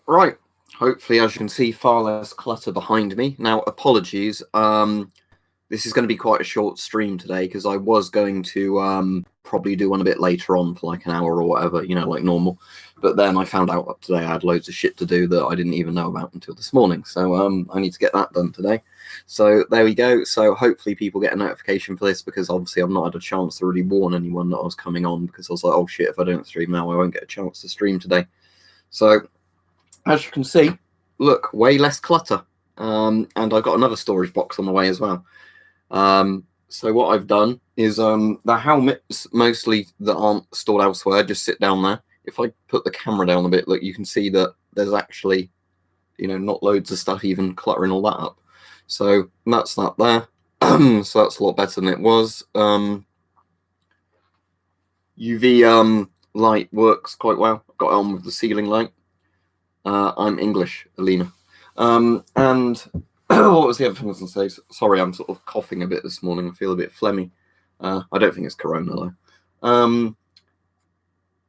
Right. Hopefully, as you can see, far less clutter behind me. Now, apologies. This is going to be quite a short stream today because I was going to probably do one a bit later on for like an hour or whatever, like normal. But then I found out today I had loads of shit to do that I didn't even know about until this morning. So I need to get that done today. So there we go. So hopefully people get a notification for this because obviously I've not had a chance to really warn anyone that I was coming on because I was like, oh shit, if I don't stream now, I won't get a chance to stream today. So as you can see, look, way less clutter. And I've got another storage box on the way as well. So what I've done is the helmets, mostly that aren't stored elsewhere, just sit down there. If I put the camera down a bit, look, you can see that there's actually, not loads of stuff even cluttering all that up. So that's that there. So that's a lot better than it was. UV light works quite well. I've got it on with the ceiling light. I'm English, Alina. And what was the other thing I was going to say? Sorry, I'm sort of coughing a bit this morning. I feel a bit phlegmy. I don't think it's corona, though.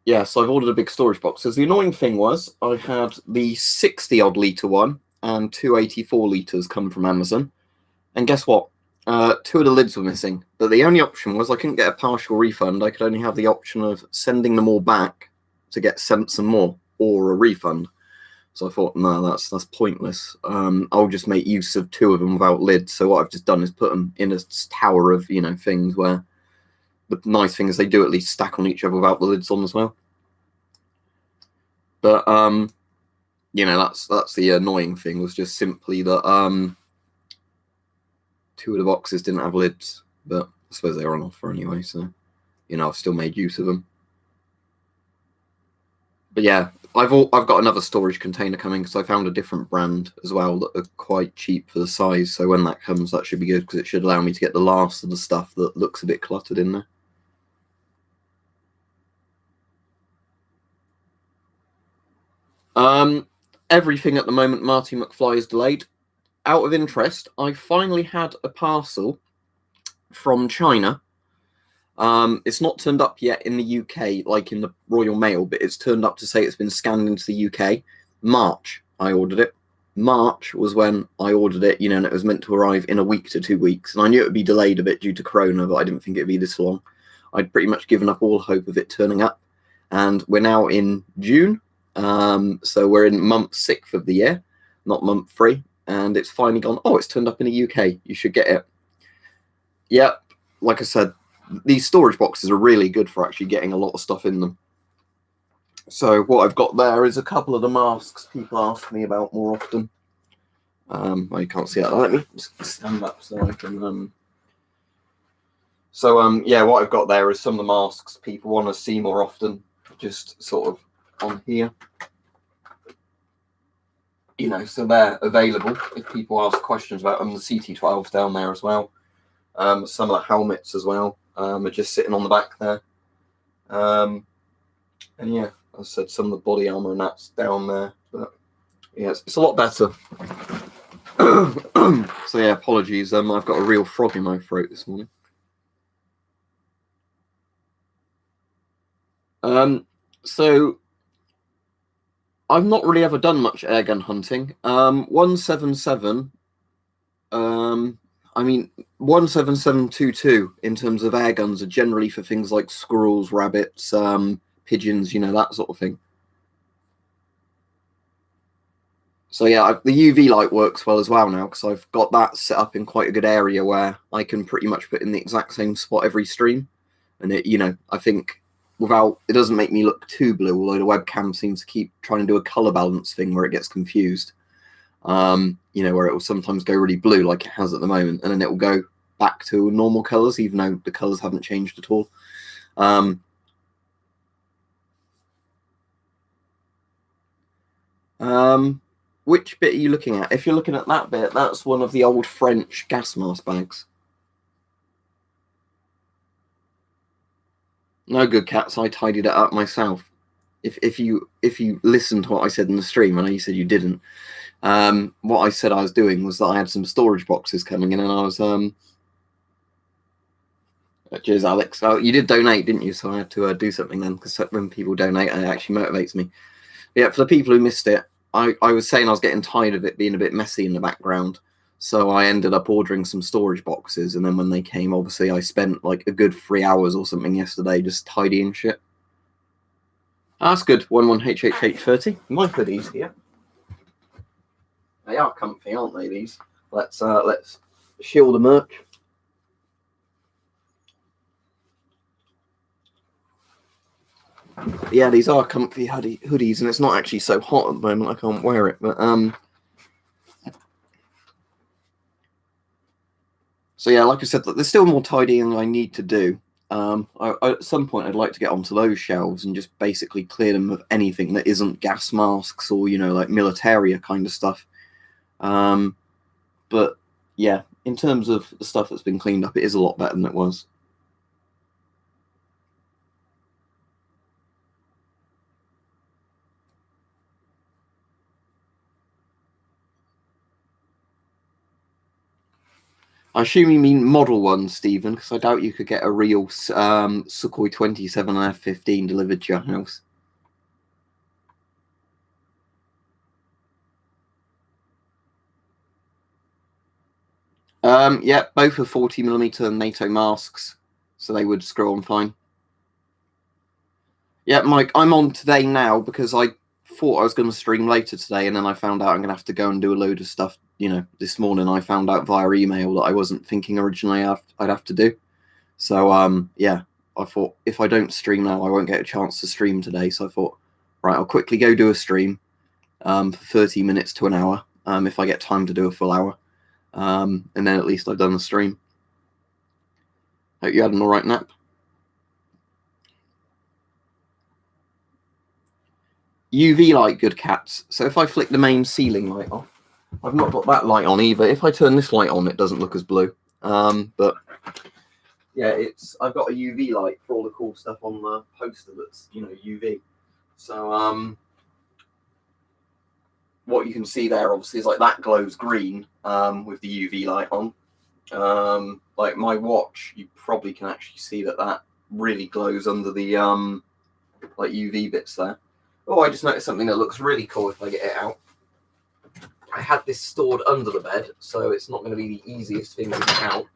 Yeah, so I've ordered a big storage box. So the annoying thing was I had the 60-odd litre one and 284 litres come from Amazon. And guess what? 2 of the lids were missing. But the only option was I couldn't get a partial refund. I could only have the option of sending them all back to get sent some more or a refund. So I thought, no, that's pointless. I'll just make use of 2 of them without lids. So what I've just done is put them in a tower of, things where the nice thing is they do at least stack on each other without the lids on as well. But, that's the annoying thing was just simply that 2 of the boxes didn't have lids. But I suppose they were on offer anyway. So, I've still made use of them. But yeah, I've got another storage container coming because I found a different brand as well that are quite cheap for the size. So when that comes, that should be good because it should allow me to get the last of the stuff that looks a bit cluttered in there. Everything at the moment, Marty McFly is delayed. Out of interest, I finally had a parcel from China. It's not turned up yet in the UK, like in the Royal Mail, but it's turned up to say it's been scanned into the UK. March, I ordered it. March was when I ordered it, and it was meant to arrive in a week to 2 weeks. And I knew it would be delayed a bit due to Corona, but I didn't think it would be this long. I'd pretty much given up all hope of it turning up. And we're now in June. So we're in month 6 of the year, not month 3. And it's finally gone, oh, it's turned up in the UK. You should get it. Yeah, like I said, these storage boxes are really good for actually getting a lot of stuff in them. So what I've got there is a couple of the masks people ask me about more often. Well, you can't see that. Let me just stand up so I can. Yeah, what I've got there is some of the masks people want to see more often, just sort of on here. So they're available if people ask questions about them. The CT12's down there as well. Some of the helmets as well are just sitting on the back there. And yeah, as I said, some of the body armor and that's down there. But yeah, it's a lot better. So yeah, apologies. I've got a real frog in my throat this morning. So I've not really ever done much airgun hunting. 177. 17722 in terms of air guns are generally for things like squirrels, rabbits, pigeons, that sort of thing. So yeah, the UV light works well as well now because I've got that set up in quite a good area where I can pretty much put in the exact same spot every stream. And it, I think it doesn't make me look too blue, although the webcam seems to keep trying to do a color balance thing where it gets confused. Where it will sometimes go really blue like it has at the moment, and then it will go back to normal colors, even though the colors haven't changed at all. Which bit are you looking at? If you're looking at that bit, that's one of the old French gas mask bags. No good, cats. I tidied it up myself. If you listened to what I said in the stream, I know you said you didn't. What I said I was doing was that I had some storage boxes coming in, and I was cheers, Alex. Oh, you did donate, didn't you? So I had to do something then, because when people donate, it actually motivates me. Yeah, for the people who missed it, I was saying I was getting tired of it being a bit messy in the background. So I ended up ordering some storage boxes, and then when they came, obviously I spent like a good 3 hours or something yesterday just tidying shit. That's good. 11HHH30. My hoodies here. They are comfy, aren't they? These. Let's shield the merch. Yeah, these are comfy hoodies, and it's not actually so hot at the moment. I can't wear it, but So yeah, like I said, there's still more tidying I need to do. At some point, I'd like to get onto those shelves and just basically clear them of anything that isn't gas masks or, you know, like militaria kind of stuff. But yeah, in terms of the stuff that's been cleaned up, it is a lot better than it was. I assume you mean model ones, Stephen, because I doubt you could get a real Sukhoi 27 and F-15 delivered to your house. Yeah, both are 40mm NATO masks, so they would screw on fine. Yeah, Mike, I'm on today now because I thought I was going to stream later today, and then I found out I'm going to have to go and do a load of stuff. You know, this morning I found out via email that I wasn't thinking originally I'd have to do. So, yeah, I thought if I don't stream now, I won't get a chance to stream today. So I thought, right, I'll quickly go do a stream for 30 minutes to an hour if I get time to do a full hour. And then at least I've done the stream. Hope you had an all right nap. UV light, good cats. So if I flick the main ceiling light off, I've not got that light on either. If I turn this light on, it doesn't look as blue. But yeah, I've got a UV light for all the cool stuff on the poster that's, you know, UV. So what you can see there obviously is like that glows green with the UV light on. Like my watch, you probably can actually see that really glows under the like UV bits there. Oh, I just noticed something that looks really cool if I get it out. I had this stored under the bed, so it's not going to be the easiest thing to get out.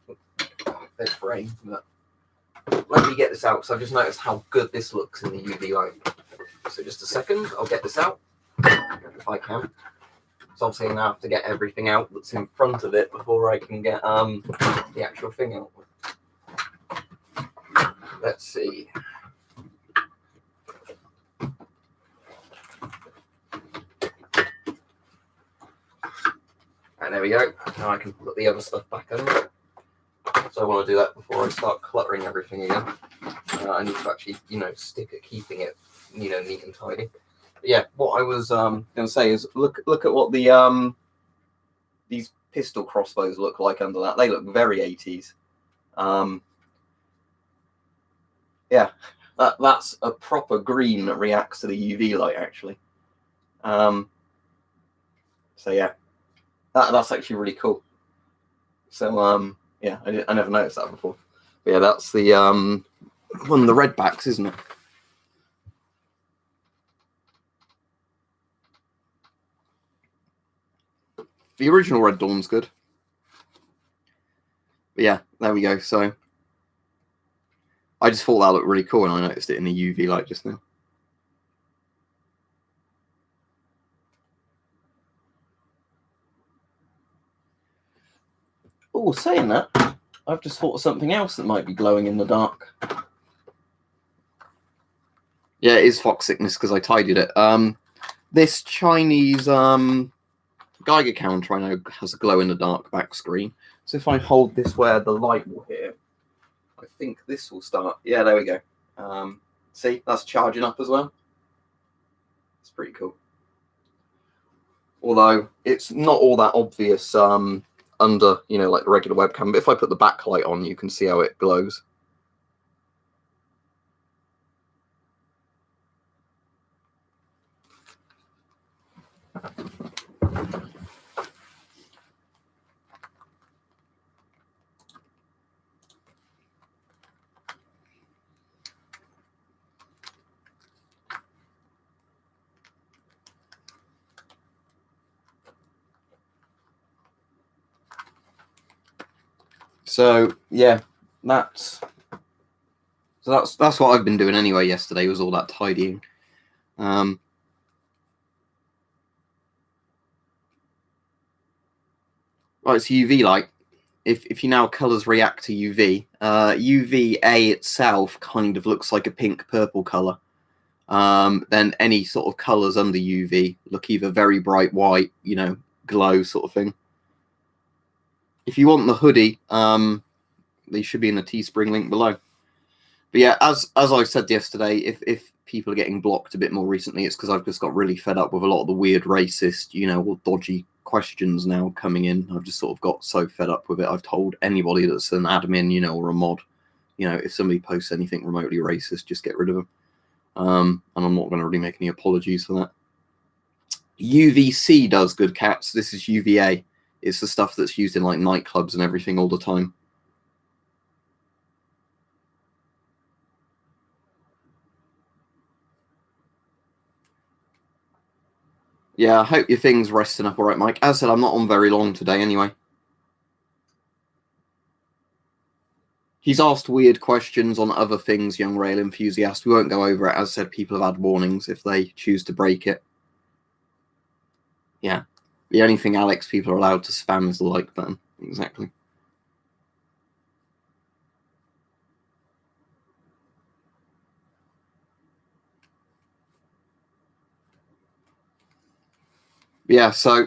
Bed frame, but let me get this out, because I've just noticed how good this looks in the UV light. So just a second, I'll get this out, if I can. So obviously I'm going to have to get everything out that's in front of it before I can get the actual thing out. Let's see. And there we go. Now I can put the other stuff back under. So I want to do that before I start cluttering everything again. I need to actually, you know, stick at keeping it, you know, neat and tidy. But yeah, what I was going to say is look at what the these pistol crossbows look like under that. They look very 80s. Yeah, that's a proper green that reacts to the UV light actually. So yeah. That's actually really cool. So yeah, I never noticed that before. But yeah, that's the one of the red backs, isn't it? The original Red Dawn's good. But yeah, there we go. So I just thought that looked really cool, and I noticed it in the UV light just now. Oh, saying that, I've just thought of something else that might be glowing in the dark. Yeah, it is fox sickness because I tidied it. This Chinese Geiger counter I know has a glow in the dark back screen. So if I hold this where the light will hit, I think this will start. Yeah, there we go. See, that's charging up as well. It's pretty cool. Although it's not all that obvious under, you know, like the regular webcam. But if I put the backlight on, you can see how it glows. So yeah, that's what I've been doing anyway. Yesterday was all that tidying. Right, so UV light. If you now colours react to UV, UVA itself kind of looks like a pink-purple colour. Then any sort of colours under UV look either very bright white, you know, glow sort of thing. If you want the hoodie, they should be in the Teespring link below. But yeah, as I said yesterday, if people are getting blocked a bit more recently, it's because I've just got really fed up with a lot of the weird racist, you know, or dodgy questions now coming in. I've just sort of got so fed up with it. I've told anybody that's an admin, you know, or a mod, you know, if somebody posts anything remotely racist, just get rid of them. And I'm not going to really make any apologies for that. UVC does good, cats. This is UVA. It's the stuff that's used in like nightclubs and everything all the time. Yeah, I hope your thing's resting up all right, Mike. As I said, I'm not on very long today anyway. He's asked weird questions on other things, young rail enthusiast. We won't go over it. As I said, people have had warnings if they choose to break it. Yeah. The only thing, Alex, people are allowed to spam is the like button. Exactly. Yeah, so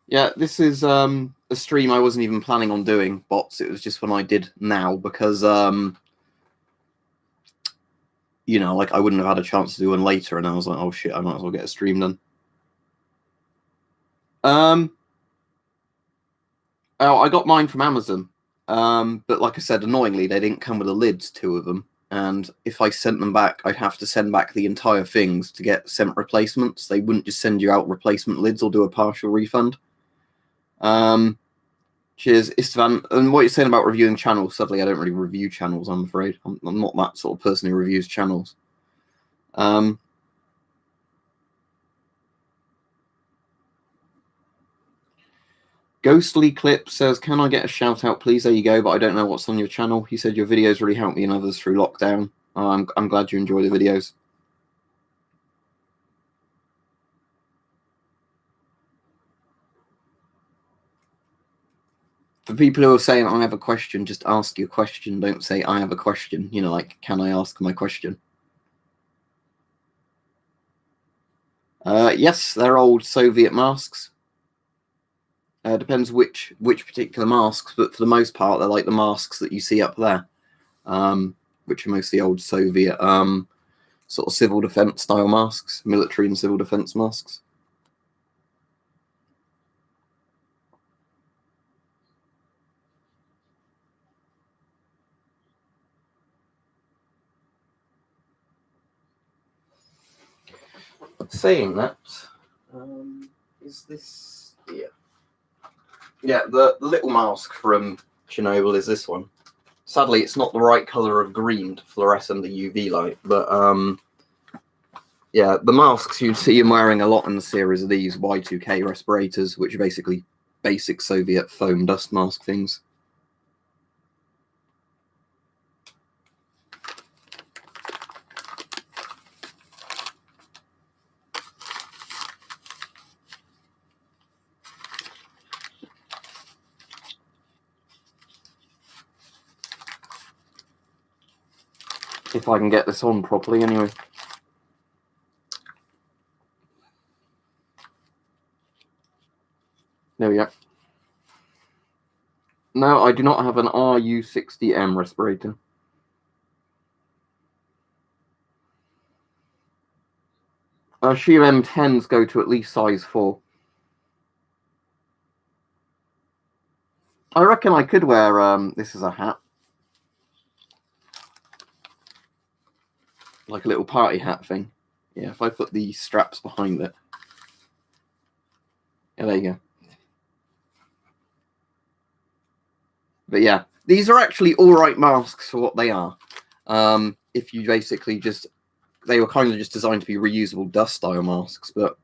yeah, this is a stream I wasn't even planning on doing, bots. It was just one I did now because you know, like I wouldn't have had a chance to do one later, and I was like, oh shit, I might as well get a stream done. Oh, I got mine from Amazon. But like I said, annoyingly, they didn't come with the lids, 2 of them. And if I sent them back, I'd have to send back the entire things to get sent replacements. They wouldn't just send you out replacement lids or do a partial refund. Cheers, Istvan. And what you're saying about reviewing channels, sadly, I don't really review channels, I'm afraid. I'm not that sort of person who reviews channels. Ghostly Clip says, can I get a shout out, please? There you go, but I don't know what's on your channel. He said your videos really helped me and others through lockdown. I'm glad you enjoy the videos. For people who are saying, I have a question, just ask your question. Don't say, I have a question. You know, like, can I ask my question? Yes, they're old Soviet masks. Depends which particular masks, but for the most part, they're like the masks that you see up there, which are mostly old Soviet sort of civil defense style masks, military and civil defense masks. Saying that, is this here? Yeah, the little mask from Chernobyl is this one. Sadly, it's not the right color of green to fluoresce under UV light, but yeah, the masks you see him wearing a lot in the series are these Y2K respirators, which are basically basic Soviet foam dust mask things. If I can get this on properly, anyway. There we go. No, I do not have an RU60M respirator. Sheer M10s go to at least size 4. I reckon I could wear this as a hat. Like a little party hat thing. Yeah, if I put the straps behind it. Yeah, there you go. But yeah, these are actually all right masks for what they are. If you basically just, they were kind of just designed to be reusable dust style masks, but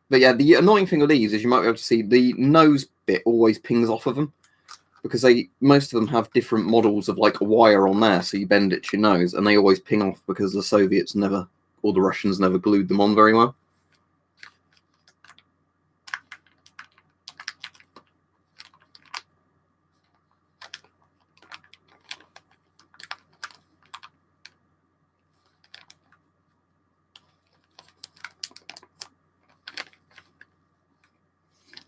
But yeah, the annoying thing with these is you might be able to see the nose bit always pings off of them, because most of them have different models of like a wire on there, so you bend it to your nose, and they always ping off because the Soviets never, or the Russians never glued them on very well.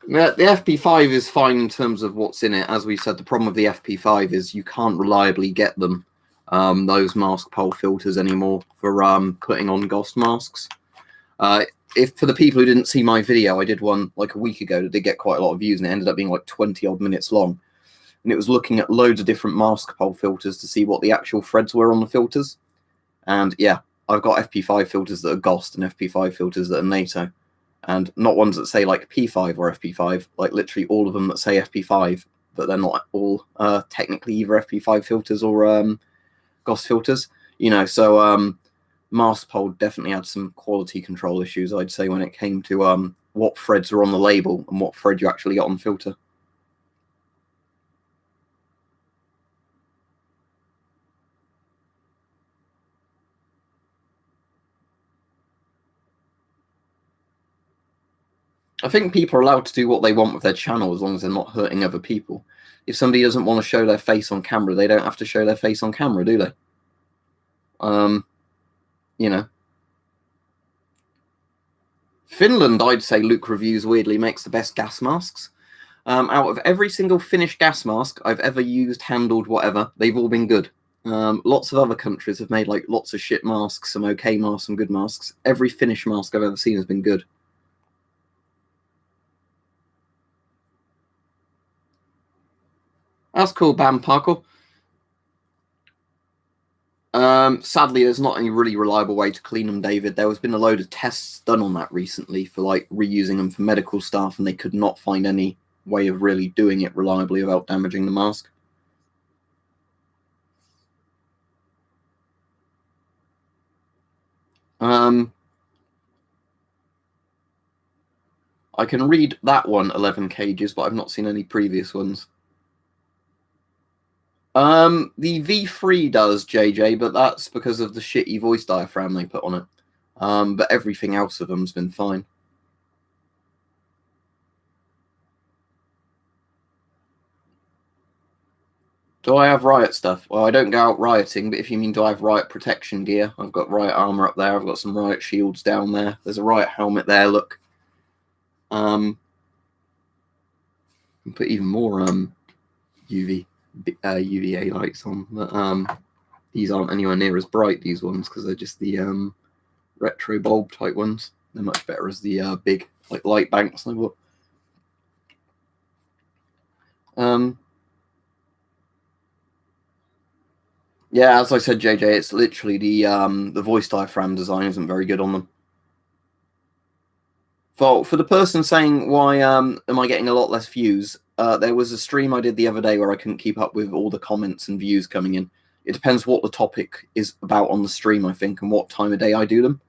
Yeah, the FP5 is fine in terms of what's in it. As we said, the problem with the FP5 is you can't reliably get them, those mask pole filters anymore for putting on Ghost masks. If for the people who didn't see my video, I did one like a week ago that did get quite a lot of views, and it ended up being like 20 odd minutes long. And it was looking at loads of different mask pole filters to see what the actual threads were on the filters. And yeah, I've got FP5 filters that are Ghost and FP5 filters that are NATO. And not ones that say like P5 or FP5, like literally all of them that say FP5, but they're not all technically either FP5 filters or GOS filters. So Masterpole definitely had some quality control issues, I'd say, when it came to what threads are on the label and what thread you actually get on the filter. I think people are allowed to do what they want with their channel as long as they're not hurting other people. If somebody doesn't want to show their face on camera, they don't have to show their face on camera, do they? Finland, I'd say Luke Reviews weirdly makes the best gas masks. Out of every single Finnish gas mask I've ever used, handled, whatever, they've all been good. Lots of other countries have made like lots of shit masks, some okay masks, some good masks. Every Finnish mask I've ever seen has been good. That's cool, Bam Parkle. Sadly, there's not any really reliable way to clean them, David. There has been a load of tests done on that recently for like reusing them for medical staff, and they could not find any way of really doing it reliably without damaging the mask. I can read that one 11 cages, but I've not seen any previous ones. The V3 does, JJ, but that's because of the shitty voice diaphragm they put on it. But everything else of them's been fine. Do I have riot stuff? Well, I don't go out rioting, but if you mean do I have riot protection gear, I've got riot armor up there. I've got some riot shields down there. There's a riot helmet there, look. Put even more UVA lights on, but these aren't anywhere near as bright, these ones, because they're just the retro bulb type ones. They're much better as the big like light banks. Yeah, as I said, JJ, it's literally the voice diaphragm design isn't very good on them. For the person saying why am I getting a lot less views, there was a stream I did the other day where I couldn't keep up with all the comments and views coming in. It depends what the topic is about on the stream, I think, and what time of day I do them.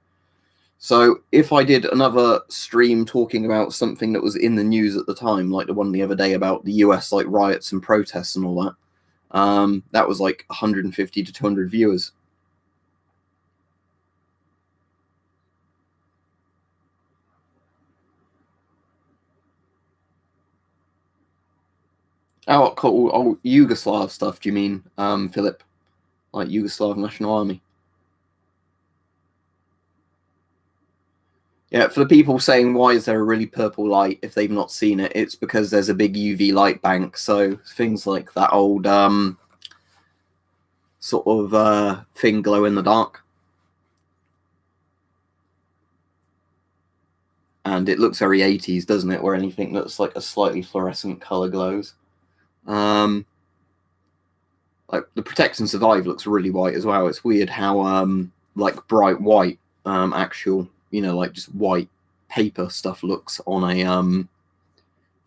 So if I did another stream talking about something that was in the news at the time, like the one the other day about the US like riots and protests and all that, that was like 150 to 200 viewers. Oh, cool. Oh, Yugoslav stuff, do you mean, Philip? Like Yugoslav National Army? Yeah, for the people saying why is there a really purple light if they've not seen it, it's because there's a big UV light bank. So things like that old sort of thing glow in the dark. And it looks very 80s, doesn't it? Where anything that's like a slightly fluorescent color glows. Like the Protect and Survive looks really white as well. It's weird how like bright white actual, like just white paper stuff looks on a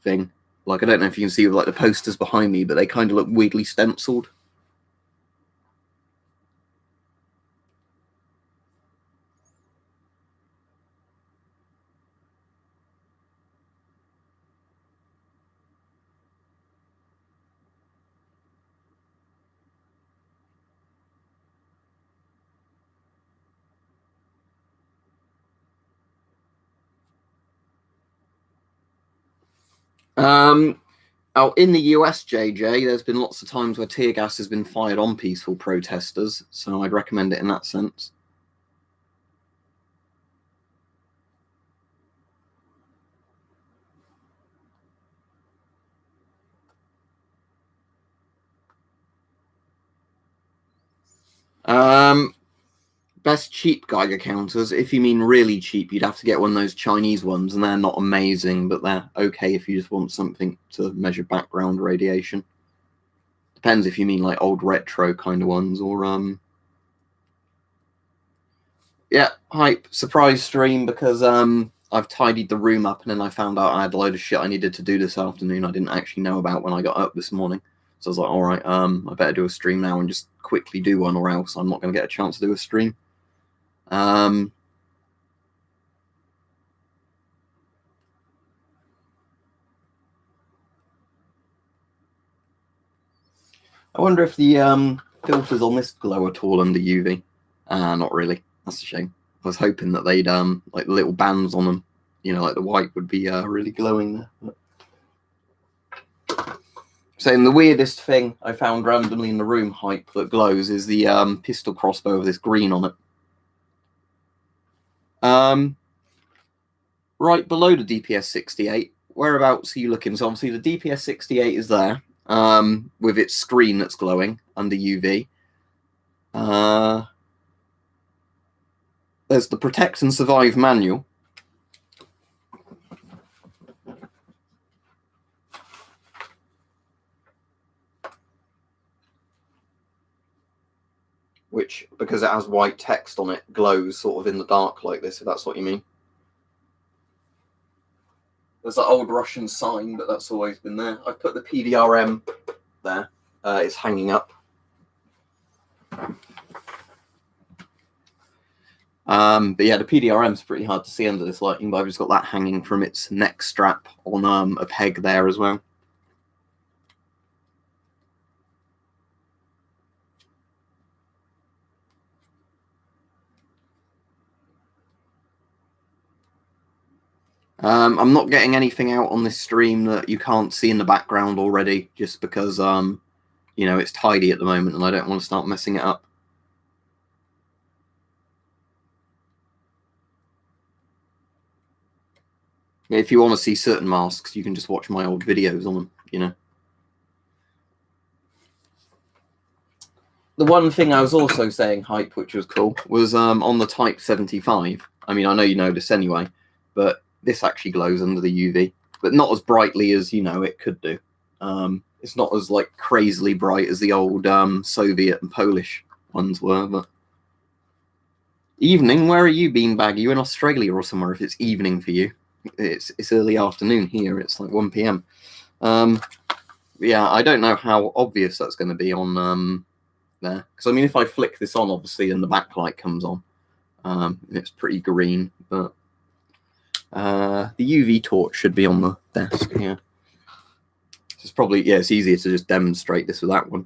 thing. Like I don't know if you can see like the posters behind me, but they kind of look weirdly stenciled. Oh, in the US, JJ, there's been lots of times where tear gas has been fired on peaceful protesters, so I'd recommend it in that sense. Best cheap Geiger counters. If you mean really cheap, you'd have to get one of those Chinese ones, and they're not amazing, but they're okay if you just want something to measure background radiation. Depends if you mean like old retro kind of ones, or yeah, hype surprise stream because I've tidied the room up and then I found out I had a load of shit I needed to do this afternoon I didn't actually know about when I got up this morning. So I was like, all right, I better do a stream now and just quickly do one, or else I'm not going to get a chance to do a stream. I wonder if the filters on this glow at all under UV. Not really. That's a shame. I was hoping that they'd like the little bands on them, you know, like the white would be really glowing there. But... So the weirdest thing I found randomly in the room, hype, that glows is the pistol crossbow with this green on it. Right below the DPS 68, whereabouts are you looking? So obviously the DPS 68 is there, with its screen that's glowing under UV. There's the Protect and Survive manual. Which, because it has white text on it, glows sort of in the dark like this, if that's what you mean. There's that old Russian sign, but that's always been there. I've put the PDRM there. It's hanging up. But yeah, the PDRM's pretty hard to see under this lighting, but I've just got that hanging from its neck strap on a peg there as well. I'm not getting anything out on this stream that you can't see in the background already, just because, you know, it's tidy at the moment and I don't want to start messing it up. If you want to see certain masks, you can just watch my old videos on them, you know. The one thing I was also saying, hype, which was cool, was on the Type 75. I mean, I know you know this anyway, but this actually glows under the UV, but not as brightly as, you know, it could do. It's not as, like, crazily bright as the old Soviet and Polish ones were, but... Evening? Where are you, Beanbag? Are you in Australia or somewhere if it's evening for you? It's early afternoon here. It's like 1 p.m. Yeah, I don't know how obvious that's going to be on there. Because, I mean, if I flick this on, obviously, and the backlight comes on, it's pretty green, but the UV torch should be on the desk here. It's probably, yeah, it's easier to just demonstrate this with that one.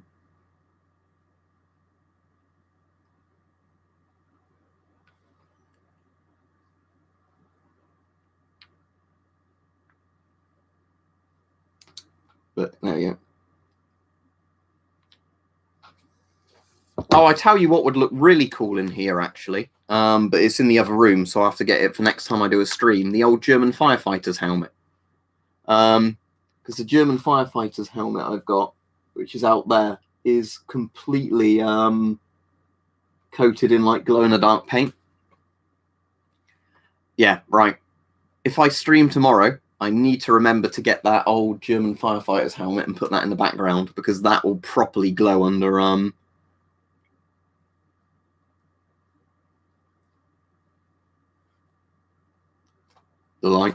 But there we go. Oh, I tell you what would look really cool in here, actually. But it's in the other room, so I have to get it for next time I do a stream. The old German firefighter's helmet. Because the German firefighter's helmet I've got, which is out there, is completely coated in like glow-in-the-dark paint. Yeah, right. If I stream tomorrow, I need to remember to get that old German firefighter's helmet and put that in the background, because that will properly glow under the light.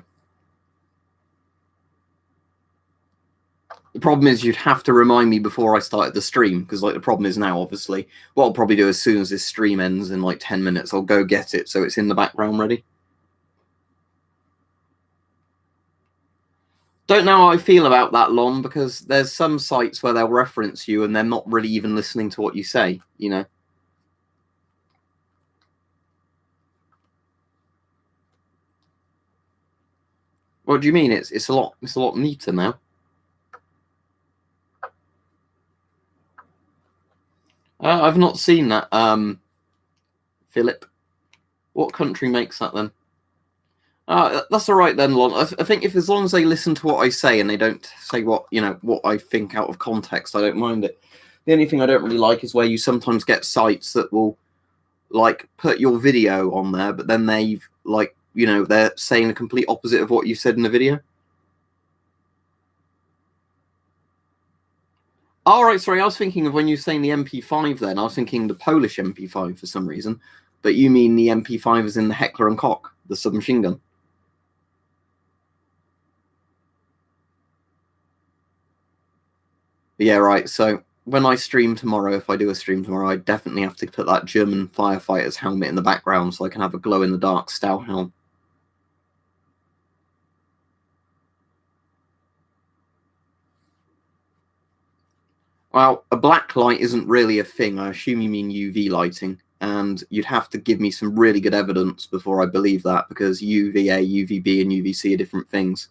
The problem is you'd have to remind me before I started the stream, because like the problem is now, obviously, what I'll probably do as soon as this stream ends in like 10 minutes, I'll go get it so it's in the background ready. Don't know how I feel about that, Lon, because there's some sites where they'll reference you and they're not really even listening to what you say, you know. What do you mean? It's a lot neater now. I've not seen that. Philip, what country makes that then? That's all right then, Lon. I think if as long as they listen to what I say and they don't say what I think out of context, I don't mind it. The only thing I don't really like is where you sometimes get sites that will like put your video on there, but then they've like they're saying the complete opposite of what you said in the video. All right, sorry, I was thinking of when you were saying the MP5. Then I was thinking the Polish MP5 for some reason, but you mean the MP5 is in the Heckler and Koch, the submachine gun. Yeah, right. So when I stream tomorrow, if I do a stream tomorrow, I definitely have to put that German firefighter's helmet in the background so I can have a glow-in-the-dark Stout helm. Well, a black light isn't really a thing. I assume you mean UV lighting, and you'd have to give me some really good evidence before I believe that, because UVA, UVB, and UVC are different things.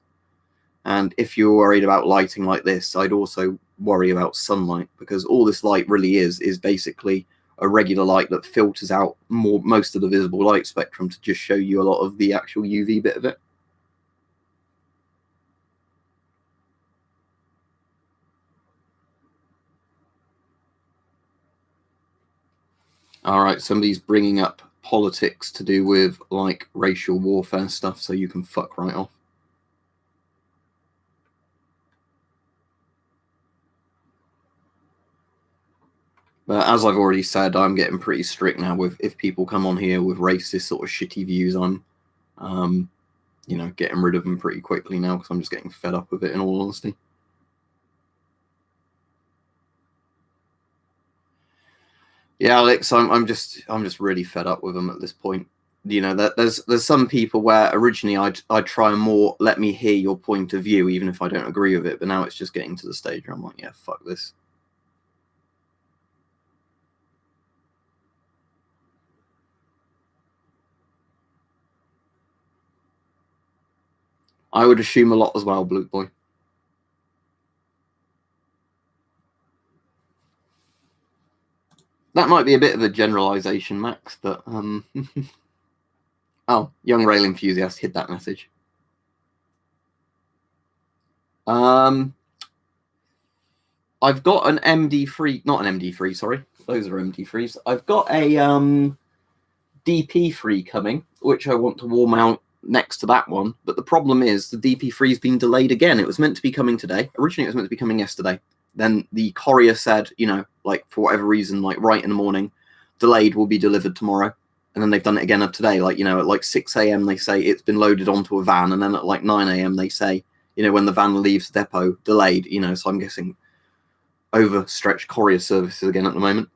And if you're worried about lighting like this, I'd also worry about sunlight, because all this light really is basically a regular light that filters out most of the visible light spectrum to just show you a lot of the actual UV bit of it. All right, somebody's bringing up politics to do with like racial warfare stuff, so you can fuck right off. But as I've already said, I'm getting pretty strict now with if people come on here with racist sort of shitty views, I'm, getting rid of them pretty quickly now because I'm just getting fed up with it, in all honesty. Yeah, Alex, I'm just really fed up with them at this point. There's some people where originally I'd try and more let me hear your point of view, even if I don't agree with it. But now it's just getting to the stage where I'm like, yeah, fuck this. I would assume a lot as well, Blue Boy. That might be a bit of a generalization, Max, but oh, young rail enthusiast, hid that message. I've got an MD3, not an MD3, sorry. Those are MD3s. I've got a DP3 coming, which I want to warm out next to that one. But the problem is the DP3's been delayed again. It was meant to be coming today. Originally, it was meant to be coming yesterday. Then the courier said, like for whatever reason, like right in the morning, delayed, will be delivered tomorrow. And then they've done it again of today. Like, at like 6 a.m. they say it's been loaded onto a van. And then at like 9 a.m. they say, when the van leaves the depot, delayed, so I'm guessing overstretched courier services again at the moment.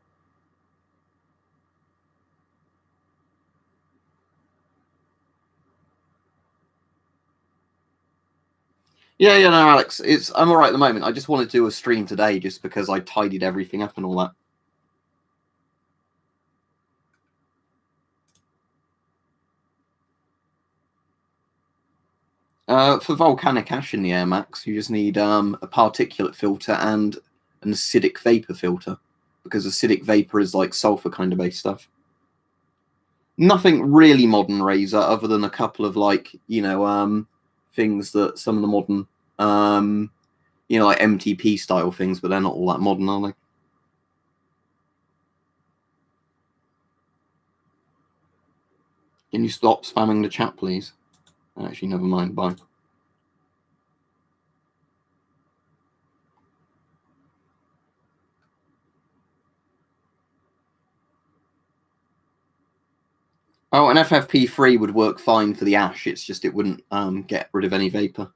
Yeah, no, Alex, I'm all right at the moment. I just wanted to do a stream today just because I tidied everything up and all that. For volcanic ash in the air, Max, you just need a particulate filter and an acidic vapor filter, because acidic vapor is like sulfur kind of based stuff. Nothing really modern, Razor, other than a couple of like things that some of the modern like MTP style things, but they're not all that modern, are they? Can you stop spamming the chat, please? Actually, never mind. Bye. Oh, an FFP3 would work fine for the ash. It's just it wouldn't get rid of any vapor.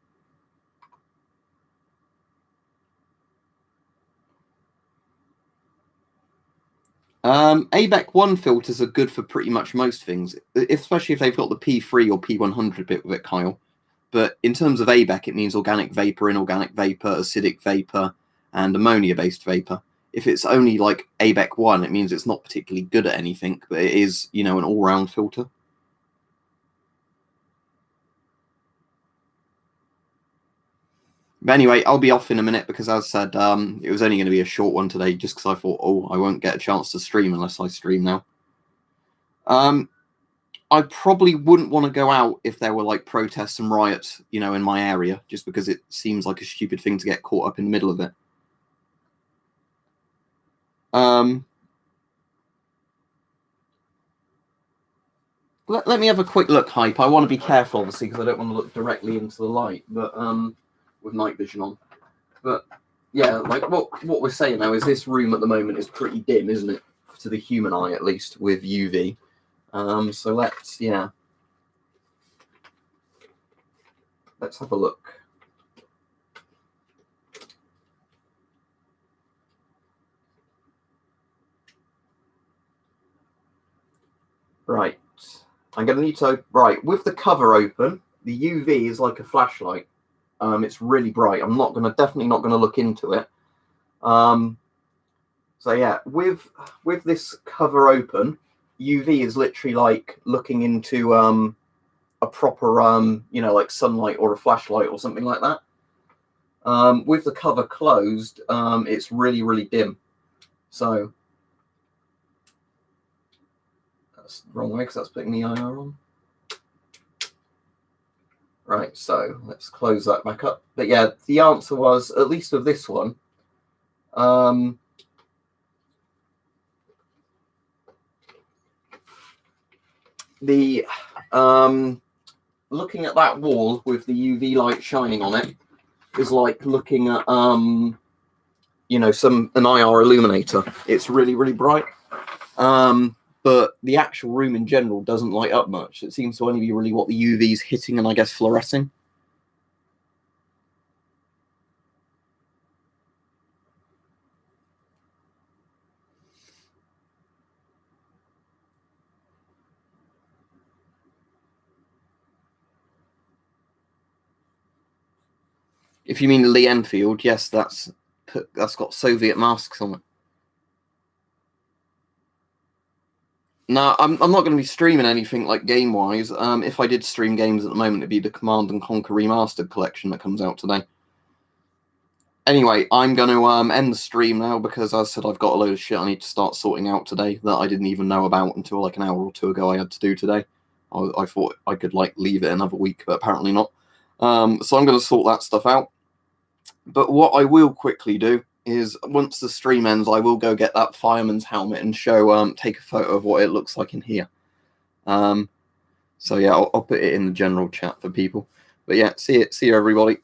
ABEC 1 filters are good for pretty much most things, especially if they've got the P3 or P100 bit with it, Kyle. But in terms of ABEC, it means organic vapor, inorganic vapor, acidic vapor, and ammonia-based vapor. If it's only like ABEC 1, it means it's not particularly good at anything, but it is, an all-round filter. But anyway, I'll be off in a minute because, as I said, it was only going to be a short one today just because I thought, oh, I won't get a chance to stream unless I stream now. I probably wouldn't want to go out if there were like protests and riots, you know, in my area, just because it seems like a stupid thing to get caught up in the middle of it. Let me have a quick look, Hype. I want to be careful, obviously, because I don't want to look directly into the light, but with night vision on. But yeah, like what we're saying now is this room at the moment is pretty dim, isn't it? To the human eye, at least, with UV. So let's have a look. Right. I'm going to need to... Right, with the cover open, the UV is like a flashlight. It's really bright. I'm definitely not going to look into it. So yeah, with this cover open, UV is literally like looking into a proper, you know, like sunlight or a flashlight or something like that. With the cover closed, it's really, really dim. So... That's the wrong way because that's putting the IR on. Right, so let's close that back up. But yeah, the answer was, at least with this one, looking at that wall with the UV light shining on it is like looking at you know, an IR illuminator. It's really, really bright. But the actual room in general doesn't light up much. It seems to only be really what the UV's hitting and I guess fluorescing. If you mean the Lee Enfield, yes, that's got Soviet masks on it. No, I'm not going to be streaming anything like game-wise. If I did stream games at the moment, it'd be the Command and Conquer Remastered collection that comes out today. Anyway, I'm going to end the stream now because, as I said, I've got a load of shit I need to start sorting out today that I didn't even know about until like an hour or two ago I had to do today. I thought I could like leave it another week, but apparently not. So I'm going to sort that stuff out. But what I will quickly do is, once the stream ends, I will go get that fireman's helmet and show, take a photo of what it looks like in here. So yeah, I'll put it in the general chat for people. But yeah, see you everybody.